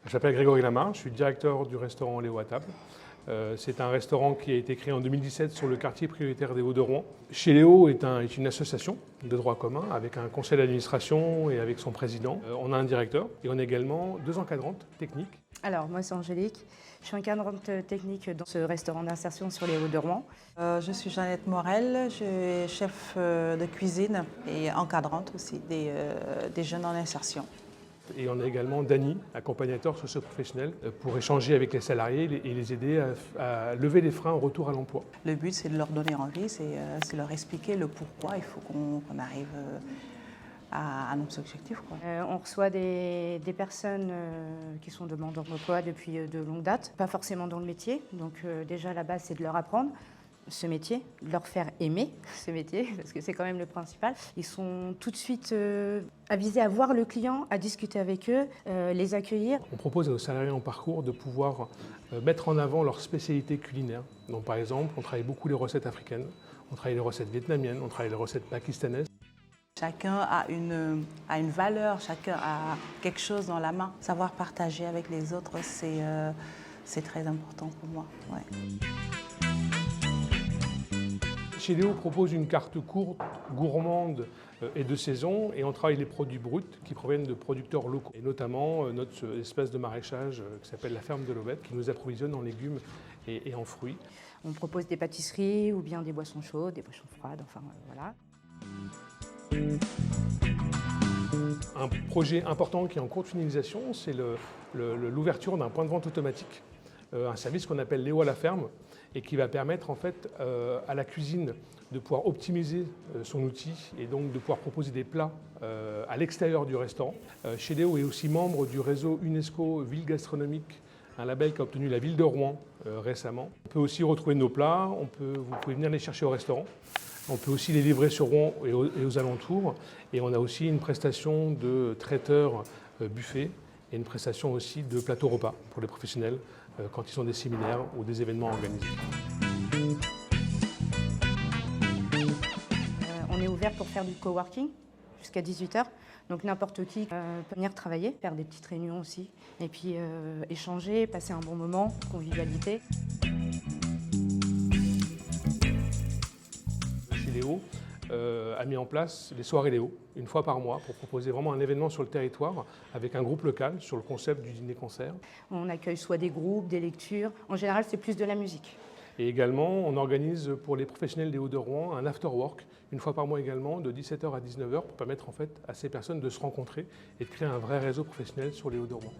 Je m'appelle Grégory Lamarche, je suis directeur du restaurant Léo à table. C'est un restaurant qui a été créé en 2017 sur le quartier prioritaire des Hauts-de-Rouen. Chez Léo est une association de droit commun avec un conseil d'administration et avec son président. On a un directeur et on a également 2 encadrantes techniques. Alors, moi, c'est Angélique. Je suis encadrante technique dans ce restaurant d'insertion sur les Hauts-de-Rouen. Je suis Jeannette Morel, je suis chef de cuisine et encadrante aussi des jeunes en insertion. Et on a également Dany, accompagnateur socio-professionnel, pour échanger avec les salariés et les aider à lever les freins au retour à l'emploi. Le but, c'est de leur donner envie, c'est leur expliquer le pourquoi il faut qu'on arrive à nos objectifs. On reçoit des personnes qui sont demandeurs d'emploi depuis de longue date, pas forcément dans le métier. Donc déjà, la base, c'est de leur apprendre ce métier, de leur faire aimer ce métier, parce que c'est quand même le principal. Ils sont tout de suite avisés à voir le client, à discuter avec eux, les accueillir. On propose à nos salariés en parcours de pouvoir mettre en avant leurs spécialités culinaires. Donc par exemple, on travaille beaucoup les recettes africaines, on travaille les recettes vietnamiennes, on travaille les recettes pakistanaises. Chacun a une valeur, chacun a quelque chose dans la main. Savoir partager avec les autres, c'est très important pour moi. Ouais. Chez Léo, on propose une carte courte, gourmande et de saison, et on travaille les produits bruts qui proviennent de producteurs locaux, et notamment notre espèce de maraîchage qui s'appelle la ferme de l'Aubette, qui nous approvisionne en légumes et en fruits. On propose des pâtisseries ou bien des boissons chaudes, des boissons froides, enfin voilà. Un projet important qui est en cours de finalisation, c'est l'ouverture d'un point de vente automatique, un service qu'on appelle Léo à la ferme, et qui va permettre en fait à la cuisine de pouvoir optimiser son outil et donc de pouvoir proposer des plats à l'extérieur du restaurant. Chez Léo est aussi membre du réseau UNESCO Ville Gastronomique, un label qu'a obtenu la ville de Rouen récemment. On peut aussi retrouver nos plats, vous pouvez venir les chercher au restaurant. On peut aussi les livrer sur Rouen et aux alentours. Et on a aussi une prestation de traiteur buffet et une prestation aussi de plateau repas pour les professionnels quand ils ont des séminaires ou des événements organisés. On est ouvert pour faire du coworking jusqu'à 18 h. Donc n'importe qui peut venir travailler, faire des petites réunions aussi. Et puis échanger, passer un bon moment, convivialité. Léo a mis en place les soirées Léo, une fois par mois, pour proposer vraiment un événement sur le territoire avec un groupe local sur le concept du dîner-concert. On accueille soit des groupes, des lectures. En général, c'est plus de la musique. Et également, on organise pour les professionnels des Hauts-de-Rouen un after-work, une fois par mois également, de 17 h à 19 h, pour permettre en fait à ces personnes de se rencontrer et de créer un vrai réseau professionnel sur les Hauts-de-Rouen.